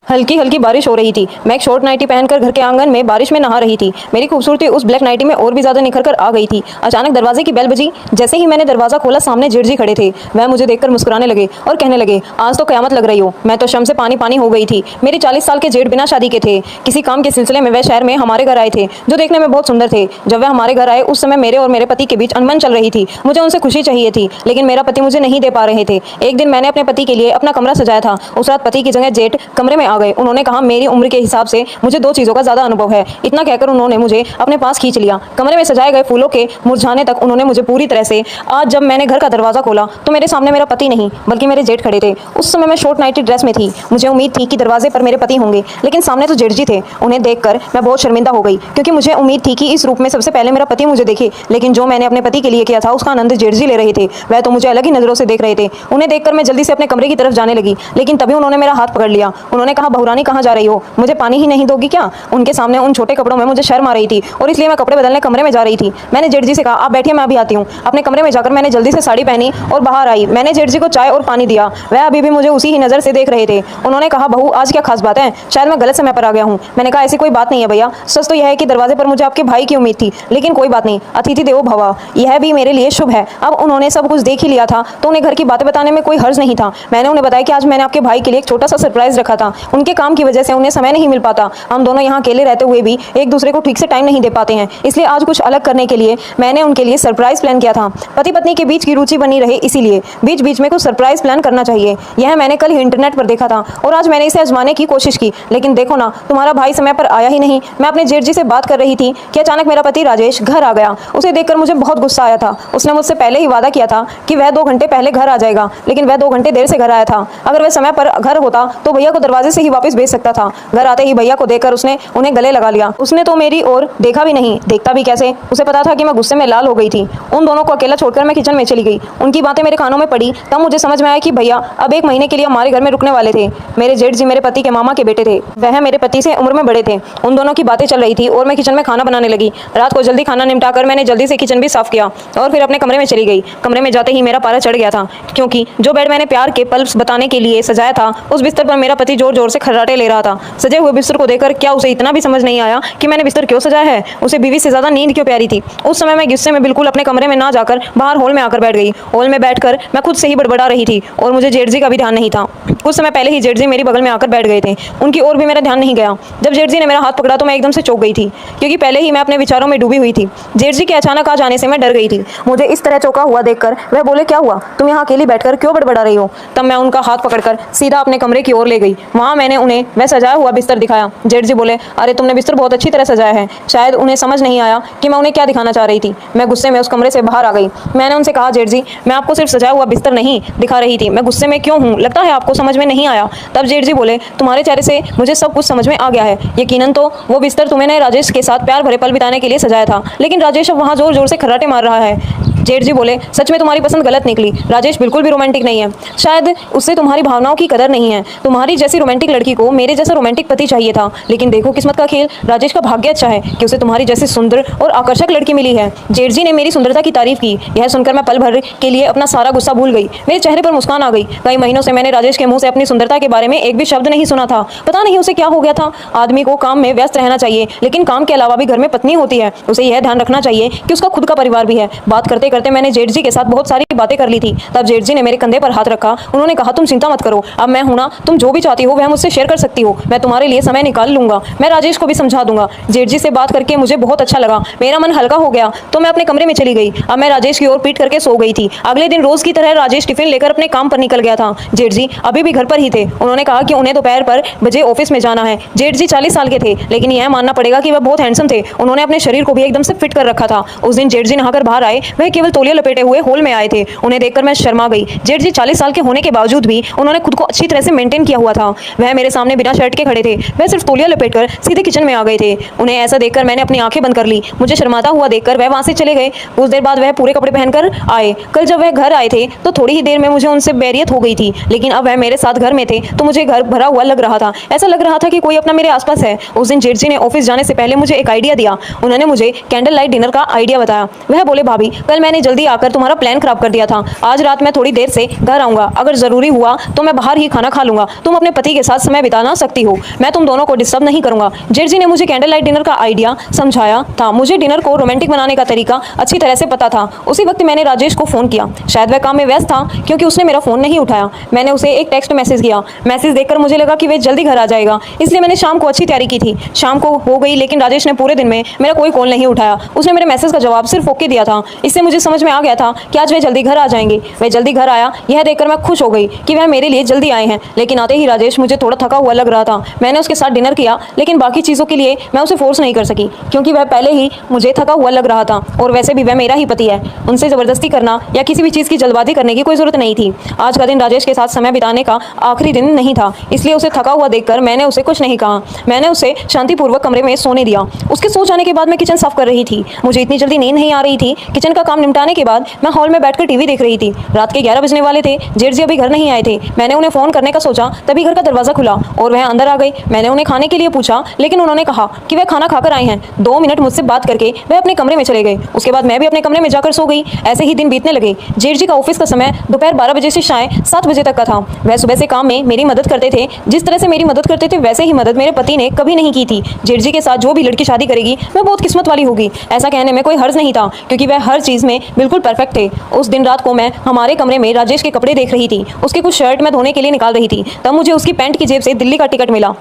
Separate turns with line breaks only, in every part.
हल्की हल्की बारिश हो रही थी। मैं एक शॉर्ट नाइटी पहनकर घर के आंगन में बारिश में नहा रही थी। मेरी खूबसूरती उस ब्लैक नाइटी में और भी ज्यादा निखर कर आ गई थी। अचानक दरवाजे की बेल बजी। जैसे ही मैंने दरवाजा खोला, सामने जेठ जी खड़े थे। वह मुझे देखकर मुस्कुराने लगे और कहने लगे, आज तो कयामत लग रही हो। मैं तो शर्म से पानी पानी हो गई थी। मेरे 40 साल के जेठ बिना शादी के थे। किसी काम के सिलसिले में वह शहर में हमारे घर आए थे, जो देखने में बहुत सुंदर थे। जब वह हमारे घर आए, उस समय मेरे और मेरे पति के बीच अनबन चल रही थी। मुझे उनसे खुशी चाहिए थी, लेकिन मेरा पति मुझे नहीं दे पा रहे थे। एक दिन मैंने अपने पति के लिए अपना कमरा सजाया था। उस रात पति की जगह जेठ कमरे में आ गए। उन्होंने कहा, मेरी उम्र के हिसाब से मुझे दो चीजों का ज्यादा अनुभव है। इतना कहकर उन्होंने मुझे अपने पास खींच लिया। कमरे में सजाए गए फूलों के मुरझाने तक उन्होंने मुझे पूरी तरह से। आज जब मैंने घर का दरवाजा खोला तो मेरे सामने मेरा पति नहीं, बल्कि मेरे जेठ खड़े थे। उस समय मैं शॉर्ट नाइटी ड्रेस में थी। मुझे उम्मीद थी कि दरवाजे पर मेरे पति होंगे, लेकिन सामने तो जेठ जी थे। उन्हें देखकर मैं बहुत शर्मिंदा हो गई, क्योंकि मुझे उम्मीद थी कि इस रूप में सबसे पहले मेरा पति मुझे देखे। लेकिन जो मैंने अपने पति के लिए किया था, उसका आनंद जेठ जी ले रहे थे। वह तो मुझे अलग ही नजरों से देख रहे थे। उन्हें देखकर मैं जल्दी से अपने कमरे की तरफ जाने लगी, लेकिन तभी उन्होंने मेरा हाथ पकड़ लिया। उन्होंने कहा, बहुरानी कहाँ जा रही हो? मुझे पानी ही नहीं दोगी क्या? उनके सामने उन छोटे कपड़ों में मुझे शर्म आ रही थी, और इसलिए मैं कपड़े बदलने कमरे में जा रही थी। मैंने जेठ जी से कहा, आप बैठिए, मैं अभी आती हूँ। अपने कमरे में जाकर मैंने जल्दी से साड़ी पहनी और बाहर आई। मैंने जेठ जी को चाय और पानी दिया। वह अभी भी मुझे उसी ही नजर से देख रहे थे। उन्होंने कहा, बहू आज क्या खास बात है? शायद मैं गलत समय पर आ गया हूँ। मैंने कहा, ऐसी कोई बात नहीं है भैया। सच तो यह है कि दरवाजे पर मुझे आपके भाई की उम्मीद थी, लेकिन कोई बात नहीं, अतिथि देवो भव, यह भी मेरे लिए शुभ है। अब उन्होंने सब कुछ देख ही लिया था, तो उन्हें घर की बातें बताने में कोई हर्ज नहीं था। मैंने उन्हें बताया कि आज मैंने आपके भाई के लिए एक छोटा सा सरप्राइज रखा था। उनके काम की वजह से उन्हें समय नहीं मिल पाता। हम दोनों यहाँ अकेले रहते हुए भी एक दूसरे को ठीक से टाइम नहीं दे पाते हैं, इसलिए आज कुछ अलग करने के लिए मैंने उनके लिए सरप्राइज प्लान किया था। पति पत्नी के बीच की रुचि बनी रहे, इसीलिए बीच बीच में कुछ सरप्राइज प्लान करना चाहिए। यह मैंने कल ही इंटरनेट पर देखा था और आज मैंने इसे आजमाने की कोशिश की, लेकिन देखो ना, तुम्हारा भाई समय पर आया ही नहीं। मैं अपने जेठ जी से बात कर रही थी कि अचानक मेरा पति राजेश घर आ गया। उसे देखकर मुझे बहुत गुस्सा आया था। उसने मुझसे पहले ही वादा किया था कि वह 2 घंटे पहले घर आ जाएगा, लेकिन वह 2 घंटे देर से घर आया था। अगर वह समय पर घर होता तो भैया को दरवाजे से ही वापस भेज सकता था। घर आते ही भैया को देखकर उसने उन्हें गले लगा लिया। उसने तो मेरी ओर देखा भी नहीं। देखता भी कैसे? उसे पता था कि मैं गुस्से में लाल हो गई थी। उन दोनों को अकेला छोड़कर मैं किचन में चली गई। उनकी बातें मेरे कानों में पड़ी, तब मुझे समझ में आया कि भैया अब 1 महीने के लिए हमारे घर में रुकने वाले थे। मेरे जेठ जी मेरे पति के मामा के बेटे थे। वह मेरे पति से उम्र में बड़े थे। उन दोनों की बातें चल रही थी और मैं किचन में खाना बनाने लगी। रात को जल्दी खाना निपटाकर मैंने जल्दी से किचन भी साफ किया और फिर अपने कमरे में चली गई। कमरे में जाते ही मेरा पारा चढ़ गया था, क्योंकि जो बेड मैंने प्यार के पल्स बताने के लिए सजाया था, उस बिस्तर पर मेरा पति जोर जोर से खर्राटे ले रहा था। सजे हुए बिस्तर को देखकर क्या उसे इतना भी समझ नहीं आया कि मैंने बिस्तर क्यों सजाया है? उसे बीवी से ज्यादा नींद क्यों प्यारी थी? उस समय मैं गुस्से में बिल्कुल अपने कमरे में ना जाकर बाहर हॉल में आकर बैठ गई। हॉल में बैठकर मैं खुद से ही बड़बड़ा रही थी और मुझे जेठ जी का भी ध्यान नहीं था। कुछ समय पहले ही जेठ जी मेरी बगल में आकर बैठ गए थे। उनकी ओर भी मेरा ध्यान नहीं गया। जब जेठ जी ने मेरा हाथ पकड़ा तो मैं एकदम से चौंक गई थी, क्योंकि पहले ही मैं अपने विचारों में डूबी हुई थी। जेठ जी के अचानक आ जाने से मैं डर गई थी। मुझे इस तरह चौंका हुआ देखकर वह बोले, क्या हुआ? तुम यहाँ अकेली बैठकर क्यों बड़बड़ा रही हो? तब मैं उनका हाथ पकड़कर सीधा अपने कमरे की ओर ले गई। वहाँ मैंने उन्हें वह सजाया हुआ बिस्तर दिखाया। जेठ जी बोले, अरे तुमने बिस्तर बहुत अच्छी तरह सजाया है। शायद उन्हें समझ नहीं आया कि मैं उन्हें क्या दिखाना चाह रही थी। मैं गुस्से में उस कमरे से बाहर आ गई। मैंने उनसे कहा, जेठ जी, मैं आपको सिर्फ सजाया हुआ बिस्तर नहीं दिखा रही थी। मैं गुस्से में क्यों हूँ, लगता है आपको समझ में नहीं आया। तब जेठ जी बोले, तुम्हारे चेहरे से मुझे सब कुछ समझ में आ गया है। यकीनन तो वो बिस्तर तुम्हें राजेश के साथ प्यार भरे पल बिताने के लिए सजाया था, लेकिन राजेश अब वहाँ जोर जोर से खर्राटे मार रहा है। जेठ जी बोले, सच में तुम्हारी पसंद गलत निकली। राजेश बिल्कुल भी रोमांटिक नहीं है। शायद उससे तुम्हारी भावनाओं की कदर नहीं है। तुम्हारी जैसी रोमांटिक लड़की को मेरे जैसा रोमांटिक पति चाहिए था, लेकिन देखो किस्मत का खेल, राजेश का भाग्य अच्छा है कि उसे तुम्हारी जैसी सुंदर और आकर्षक लड़की मिली है। जेठ जी ने मेरी सुंदरता की तारीफ की। यह सुनकर मैं पल भर के लिए अपना सारा गुस्सा भूल गई। मेरे चेहरे पर मुस्कान आ गई। कई महीनों से मैंने राजेश के मुंह से अपनी सुंदरता के बारे में एक भी शब्द नहीं सुना था। पता नहीं उसे क्या हो गया था। आदमी को काम में व्यस्त रहना चाहिए, लेकिन काम के अलावा भी घर में पत्नी होती है। उसे यह ध्यान रखना चाहिए कि उसका खुद का परिवार भी है। बात करते करते मैंने जेठ जी के साथ बहुत सारी बातें कर ली थी। तब जेठ जी ने मेरे कंधे पर हाथ रखा। उन्होंने कहा, तुम चिंता मत करो, अब मैं हूं ना, तुम जो भी चाहती हो वह मुझसे शेयर कर सकती हो। मैं तुम्हारे लिए समय निकाल लूंगा। मैं राजेश को भी समझा दूंगा। जेठ जी से बात करके मुझे बहुत अच्छा लगा। मेरा मन हल्का हो गया, तो मैं अपने कमरे में चली गई। अब मैं राजेश की ओर पीट करके सो गई थी। अगले दिन रोज की तरह राजेश टिफिन लेकर अपने काम पर निकल गया था। जेठ जी अभी भी घर पर ही थे। उन्होंने कहा कि उन्हें दोपहर पर बजे ऑफिस में जाना है। जेठ जी 40 साल के थे, लेकिन यह मानना पड़ेगा कि वह बहुत हैंडसम थे। उन्होंने अपने शरीर को भी एकदम से फिट कर रखा था। उस दिन जेठ जी नहाकर बाहर आए। वह केवल तौलिया लपेटे हुए हॉल में आए थे। उन्हें देखकर मैं शर्मा गई। जेठ जी 40 साल के होने के बावजूद भी उन्होंने खुद को अच्छी तरह से मेंटेन किया हुआ था। वह मेरे सामने बिना शर्ट के खड़े थे। वह सिर्फ तौलिया लपेटकर सीधे किचन में आ गए थे। उन्हें ऐसा देखकर मैंने अपनी आंखें बंद कर ली। मुझे शर्माता हुआ देखकर वह वहां से चले गए। कुछ देर बाद वह पूरे कपड़े पहनकर आए। कल जब वह घर आए थे तो थोड़ी ही देर में मुझे उनसे बैरियत हो गई थी, लेकिन अब वह मेरे साथ घर में थे तो मुझे घर भरा हुआ लग रहा था। ऐसा लग रहा था कि कोई अपना मेरे आसपास है। उस दिन जेठ जी ने ऑफिस जाने से पहले मुझे एक आइडिया दिया। उन्होंने मुझे कैंडल लाइट डिनर का आइडिया बताया। वह बोले, भाभी, कल मैंने जल्दी आकर तुम्हारा प्लान खराब कर दिया था। आज रात मैं थोड़ी देर से घर आऊंगा, अगर जरूरी हुआ तो मैं बाहर ही खाना खा लूंगा। तुम अपने पति के साथ समय बिताना सकती हो, मैं तुम दोनों को डिस्टर्ब नहीं करूंगा। जेरजी ने मुझे कैंडल लाइट डिनर का आइडिया समझाया था। मुझे डिनर को रोमांटिक बनाने का तरीका अच्छी तरह से पता था। उसी वक्त मैंने राजेश को फोन किया। शायद वह काम में व्यस्त था क्योंकि उसने मेरा फोन नहीं उठाया। मैंने उसे एक टेक्स्ट मैसेज किया। मैसेज देखकर मुझे लगा कि वह जल्दी घर आ जाएगा, इसलिए मैंने शाम को अच्छी तैयारी की थी। शाम को हो गई लेकिन राजेश ने पूरे दिन में मेरा कोई कॉल नहीं उठाया। उसने मेरे मैसेज का जवाब सिर्फ ओके दिया था। इससे मुझे समझ में आ गया था कि आज वह जल्दी घर आ जाएंगे। वह जल्दी घर आया, यह देखकर मैं खुश हो गई कि वह मेरे लिए जल्दी आए हैं। लेकिन आते ही राजेश मुझे थोड़ा थका हुआ लग रहा था। मैंने उसके साथ डिनर किया लेकिन बाकी चीज़ों के लिए मैं उसे फोर्स नहीं कर सकी क्योंकि वह पहले ही मुझे थका हुआ लग रहा था और वैसे भी वह मेरा ही पति है। उनसे ज़बरदस्ती करना या किसी भी चीज़ की जल्दबाजी करने की कोई ज़रूरत नहीं थी। आज का दिन राजेश के साथ समय बिताने का आखिरी दिन नहीं था, इसलिए उसे थका हुआ देखकर मैंने उसे कुछ नहीं कहा। मैंने उसे शांतिपूर्वक कमरे में सोने दिया। उसके सो जाने के बाद मैं किचन साफ कर रही थी। मुझे इतनी जल्दी नींद नहीं आ रही थी। किचन का काम निपटाने के बाद मैं हॉल में बैठकर टीवी देख रही थी। रात के 11 बजने वाले थे। जेठजी अभी घर नहीं आए थे। मैंने उन्हें फ़ोन करने का सोचा, तभी घर का दरवाज़ा खुला और वह अंदर आ गई। मैंने उन्हें खाने के लिए पूछा लेकिन उन्होंने कहा कि वह खाना खाकर आए हैं। 2 मिनट मुझसे बात करके वह अपने कमरे में चले गए। उसके बाद मैं भी अपने कमरे में जाकर सो गई। ऐसे ही दिन बीतने लगे। जेठजी का ऑफिस का समय दोपहर 12 बजे से शाम 7 बजे तक का था। वह सुबह से काम में मेरी मदद करते थे। जिस तरह से मेरी मदद करते थे वैसे ही मदद मेरे पति ने कभी नहीं की थी। जेठजी के साथ जो भी लड़की शादी करेगी वह बहुत किस्मत वाली होगी, ऐसा कहने में कोई हर्ज नहीं था क्योंकि वह हर चीज़ में बिल्कुल परफेक्ट थे। उस दिन रात को मैं हमारे कमरे में राजेश के कपड़े देख रही थी। उसकी कुछ शर्ट मैं धोने के लिए निकाल रही थी, तब मुझे उसकी पैंट की जेब से दिल्ली का टिकट मिला।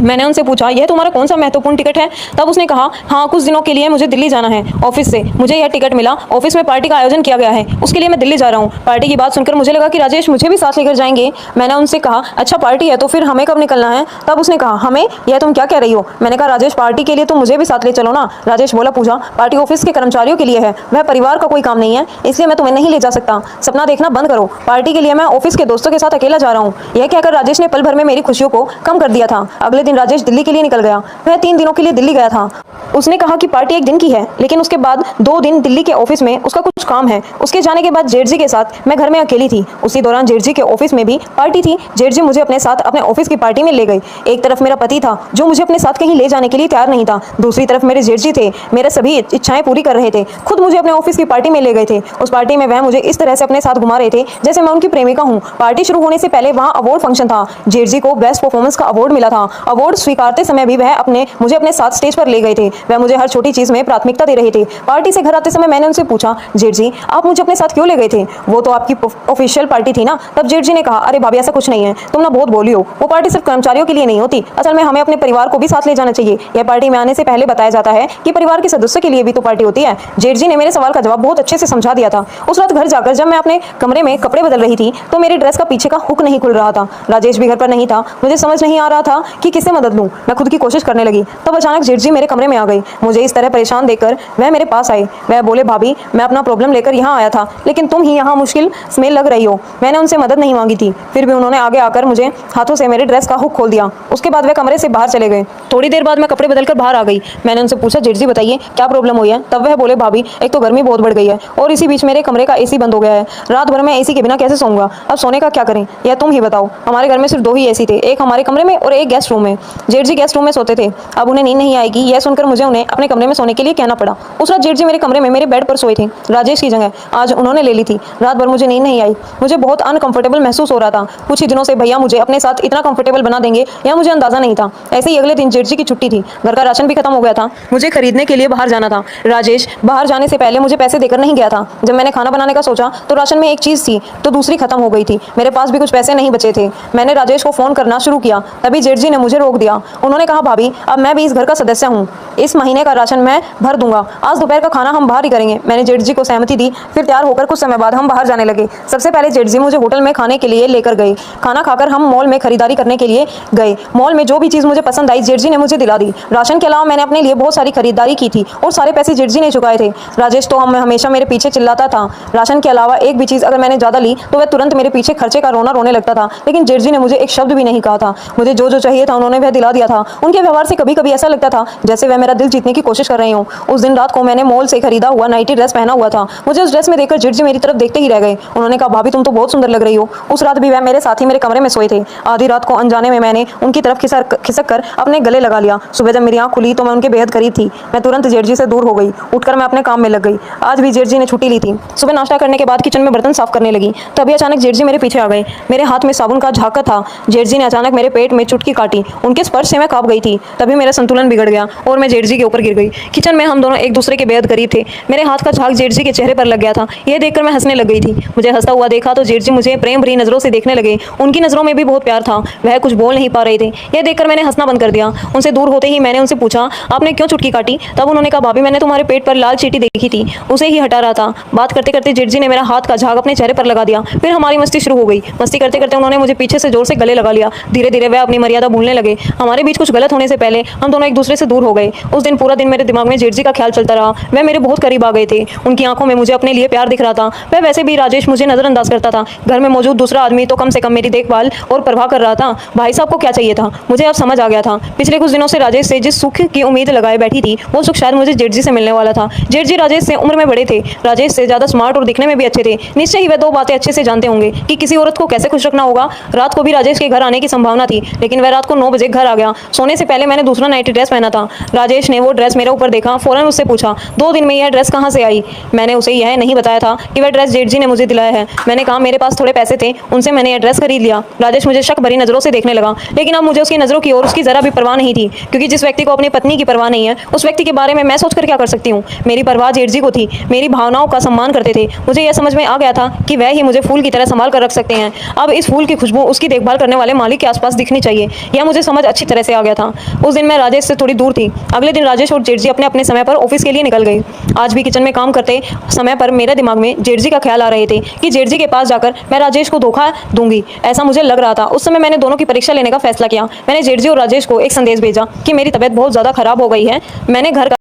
मैंने उनसे पूछा, यह तुम्हारा कौन सा महत्वपूर्ण टिकट है? तब उसने कहा, हाँ कुछ दिनों के लिए मुझे दिल्ली जाना है ऑफिस से। मुझे यह टिकट मिला, ऑफिस में पार्टी का आयोजन किया गया है, उसके लिए मैं दिल्ली जा रहा हूँ। पार्टी की बात सुनकर मुझे लगा कि राजेश मुझे भी साथ लेकर जाएंगे। मैंने उनसे कहा, अच्छा पार्टी है तो फिर हमें कब निकलना है? तब उसने कहा, हमें? यह तुम क्या कह रही हो? मैंने कहा, राजेश पार्टी के लिए तुम मुझे भी साथ ले चलो ना। राजेश बोला, पूजा पार्टी ऑफिस के कर्मचारियों के लिए है, वह परिवार का कोई काम नहीं है, इसलिए मैं तुम्हें नहीं ले जा सकता। सपना देखना बंद करो, पार्टी के लिए मैं ऑफिस के दोस्तों के साथ अकेला जा रहा हूँ। यह कहकर राजेश ने पल भर में मेरी खुशियों को कम कर दिया था। अगले दिन राजेश दिल्ली के लिए निकल गया। वह 3 दिनों के लिए दिल्ली गया था। उसने कहा कि पार्टी 1 दिन की है, लेकिन उसके बाद 2 दिन दिल्ली के ऑफिस में उसका कुछ काम है। उसके जाने के बाद जेठजी के साथ मैं घर में अकेली थी। उसी दौरान जेठजी के ऑफिस में भी पार्टी थी। जेठजी मुझे अपने साथ अपने ऑफिस की पार्टी में ले गई। एक तरफ मेरा पति था जो मुझे अपने साथ कहीं ले जाने के लिए तैयार नहीं था, दूसरी तरफ मेरे जेठजी थे, मेरे सभी इच्छाएं पूरी कर रहे थे, खुद मुझे अपने ऑफिस की पार्टी में ले गए थे। उस पार्टी में वह मुझे इस तरह से अपने साथ घुमा रहे थे जैसे मैं उनकी प्रेमिका हूँ। पार्टी शुरू होने से पहले वहाँ अवार्ड फंक्शन था। जेठजी को बेस्ट परफॉर्मेंस का अवार्ड मिला था। अवार्ड स्वीकारते समय भी वह मुझे अपने साथ स्टेज पर ले गए थे। वह मुझे हर छोटी चीज में प्राथमिकता दे रहे थे। पार्टी से घर आते समय मैंने उनसे पूछा, जेठ जी आप मुझे अपने साथ क्यों ले गए थे? वो तो आपकी ऑफिशियल पार्टी थी ना। तब जेठ जी ने कहा, अरे भाभी ऐसा कुछ नहीं है, तुम ना बहुत बोली हो। वो पार्टी सिर्फ कर्मचारियों के लिए नहीं होती, असल में हमें अपने परिवार को भी साथ ले जाना चाहिए। यह पार्टी में आने से पहले बताया जाता है कि परिवार के सदस्यों के लिए भी तो पार्टी होती है। जेठ जी ने मेरे सवाल का जवाब बहुत अच्छे से समझा दिया था। उस रात घर जाकर जब मैं अपने कमरे में कपड़े बदल रही थी तो मेरे ड्रेस का पीछे का हुक नहीं खुल रहा था। राजेश भी घर पर नहीं था। मुझे समझ नहीं आ रहा था कि किससे मदद लूं। मैं खुद की कोशिश करने लगी। तब अचानक जेठ जी मेरे कमरे में आ गई। मुझे इस तरह परेशान देखकर वह मेरे पास आई। वह बोले, भाभी मैं अपना प्रॉब्लम लेकर यहाँ आया था, लेकिन तुम ही यहाँ मुश्किल में लग रही हो। मैंने उनसे मदद नहीं मांगी थी, फिर भी उन्होंने आगे आकर मुझे हाथों से मेरे ड्रेस का हुक खोल दिया। उसके बाद वह कमरे से बाहर चले गए। थोड़ी देर बाद मैं कपड़े बदलकर बाहर आ गई। मैंने उनसे पूछा, जेठ जी बताइए क्या प्रॉब्लम हुई है? तब वह बोले, भाभी एक तो गर्मी बहुत बढ़ गई है और इसी बीच मेरे कमरे का एसी बंद हो गया है। रात भर मैं एसी के बिना कैसे सोऊंगा? अब सोने का क्या करें यह तुम ही बताओ। हमारे घर में सिर्फ 2 ही एसी थे, एक हमारे कमरे में और एक गेस्ट रूम में। जेठ जी गेस्ट रूम में सोते थे। अब उन्हें नींद नहीं आएगी यह सुनकर मुझे उन्हें अपने कमरे में सोने के लिए कहना पड़ा। उस रात जेठ जी मेरे कमरे में मेरे बेड पर सोए थे। राजेश की जगह आज उन्होंने ले ली थी। रात भर मुझे नींद नहीं आई। मुझे बहुत अनकंफर्टेबल महसूस हो रहा था। कुछ ही दिनों से भैया मुझे अपने साथ इतना कंफर्टेबल बना देंगे यह मुझे अंदाजा नहीं था। ऐसे ही अगले दिन जेठ जी की छुट्टी थी। घर का राशन भी खत्म हो गया था। मुझे खरीदने के लिए बाहर जाना था। राजेश बाहर जाने से पहले मुझे पैसे देकर नहीं गया था। जब मैंने खाना बनाने का सोचा तो राशन में एक चीज़ थी तो दूसरी खत्म हो गई थी। मेरे पास भी कुछ पैसे नहीं बचे थे। मैंने राजेश को फ़ोन करना शुरू किया, तभी जेठ जी ने मुझे रोक दिया। उन्होंने कहा, भाभी अब मैं भी इस घर का सदस्य हूँ, इस महीने का राशन मैं भर दूंगा। आज दोपहर का खाना हम बाहर ही करेंगे। मैंने जेठ जी को सहमति दी। फिर तैयार होकर कुछ समय बाद हम बाहर जाने लगे। सबसे पहले जेठ जी मुझे होटल में खाने के लिए लेकर गए। खाना खाकर हम मॉल में खरीदारी करने के लिए गए। मॉल में जो भी चीज़ मुझे पसंद आई जेठ जी ने मुझे दिला दी। राशन के अलावा मैंने अपने लिए बहुत सारी खरीदारी की थी और सारे पैसे जेठ जी ने चुकाए थे। राजेश तो हमेशा मेरे पीछे चिल्लाता था। राशन के अलावा एक भी चीज़ अगर मैंने ज़्यादा ली तो वह तुरंत मेरे पीछे खर्चे का रोना रोने लगता था, लेकिन जेठ जी ने मुझे एक शब्द भी नहीं कहा था। मुझे जो जो चाहिए था उन्होंने वह दिला दिया था। उनके व्यवहार से कभी कभी ऐसा लगता था जैसे वह मेरा मेरा दिल जीतने की कोशिश कर रही हूँ। उस दिन रात को मैंने मॉल से खरीदा हुआ नाइटी ड्रेस पहना हुआ था। मुझे उस ड्रेस में देखकर जेठ जी मेरी तरफ देखते ही रह गए। उन्होंने कहा, भाभी तुम तो बहुत सुंदर लग रही हो। उस रात भी वह मेरे साथ ही मेरे कमरे में सोए थे। आधी रात को अनजाने में मैंने उनकी तरफ खिसक कर अपने गले लगा लिया। सुबह जब मेरी आंख खुली तो मैं उनके बेहद करीब थी। मैं तुरंत जेठ जी से दूर हो गई। उठकर मैं अपने काम में लग गई। आज भी जेठ जी ने छुट्टी ली थी। सुबह नाश्ता करने के बाद किचन में बर्तन साफ करने लगी, तभी अचानक जेठ जी मेरे पीछे आ गए। मेरे हाथ में साबुन का झाका था। जेठ जी ने अचानक मेरे पेट में चुटकी काटी। उनके स्पर्श से मैं कांप गई थी। तभी मेरा संतुलन बिगड़ गया और मैं जेठ जी के ऊपर गिर गई। किचन में हम दोनों एक दूसरे के बेहद करीब थे। मेरे हाथ का झाग जेठ जी के चेहरे पर लग गया था। यह देखकर मैं हंसने लग गई थी। मुझे हंसता हुआ देखा तो जेठ जी मुझे प्रेम भरी नजरों से देखने लगे। उनकी नजरों में भी बहुत प्यार था। वह कुछ बोल नहीं पा रहे थे। यह देखकर मैंने हंसना बंद कर दिया। उनसे दूर होते ही मैंने उनसे पूछा, आपने क्यों चुटकी काटी? तब उन्होंने कहा, भाभी मैंने तुम्हारे पेट पर लाल चींटी देखी थी, उसे ही हटा रहा था। बात करते करते जेठ जी ने मेरा हाथ का झाग अपने चेहरे पर लगा दिया। फिर हमारी मस्ती शुरू हो गई। मस्ती करते करते उन्होंने मुझे पीछे से जोर से गले लगा लिया। धीरे धीरे वह अपनी मर्यादा भूलने लगे। हमारे बीच कुछ गलत होने से पहले हम दोनों एक दूसरे से दूर हो गए। उस दिन पूरा दिन मेरे दिमाग में जेठ जी का ख्याल चलता रहा। वह मेरे बहुत करीब आ गए थे। उनकी आंखों में मुझे अपने लिए प्यार दिख रहा था। वह वैसे भी राजेश मुझे नजरअंदाज करता था। घर में मौजूद दूसरा आदमी तो कम से कम मेरी देखभाल और परवाह कर रहा था। भाई साहब को क्या चाहिए था? मुझे अब समझ आ गया था। पिछले कुछ दिनों से राजेश से जिस सुख की उम्मीद लगाए बैठी थी, वो सुख शायद मुझे जेठ जी से मिलने वाला था। जेठ जी राजेश से उम्र में बड़े थे, राजेश से ज्यादा स्मार्ट और दिखने में भी अच्छे थे। निश्चय ही वह दो बातें अच्छे से जानते होंगे कि किसी औरत को कैसे खुश रखना होगा। रात को भी राजेश के घर आने की संभावना थी, लेकिन वह रात को 9 बजे घर आ गया। सोने से पहले मैंने दूसरा नाइटी ड्रेस पहना था। राजेश ने वो ड्रेस मेरे ऊपर देखा, फौरन उससे पूछा, 2 दिन में यह ड्रेस कहाँ से आई? मैंने उसे यह नहीं बताया था कि वह ड्रेस जेठ जी ने मुझे दिलाया है। मैंने कहा, मेरे पास थोड़े पैसे थे, उनसे मैंने यह ड्रेस खरीद लिया। राजेश मुझे शक भरी नजरों से देखने लगा, लेकिन अब मुझे उसकी नजरों की ओर उसकी जरा भी परवाह नहीं थी, क्योंकि जिस व्यक्ति को अपनी पत्नी की परवाह नहीं है, उस व्यक्ति के बारे में मैं सोचकर क्या कर सकती हूँ। मेरी परवाह जेठ जी को थी। मेरी भावनाओं का सम्मान करते थे। मुझे यह समझ में आ गया था कि वह ही मुझे फूल की तरह संभाल कर रख सकते हैं। अब इस फूल की खुशबू उसकी देखभाल करने वाले मालिक के आसपास दिखनी चाहिए। यह मुझे समझ अच्छी तरह से आ गया था। उस दिन मैं राजेश से थोड़ी दूर थी। अगले दिन राजेश और जेठ जी अपने अपने समय पर ऑफिस के लिए निकल गए। आज भी किचन में काम करते समय पर मेरे दिमाग में जेठ जी का ख्याल आ रहे थे कि जेठ जी के पास जाकर मैं राजेश को धोखा दूंगी, ऐसा मुझे लग रहा था। उस समय मैंने दोनों की परीक्षा लेने का फैसला किया। मैंने जेठ जी और राजेश को एक संदेश भेजा कि मेरी तबीयत बहुत ज़्यादा खराब हो गई है। मैंने घर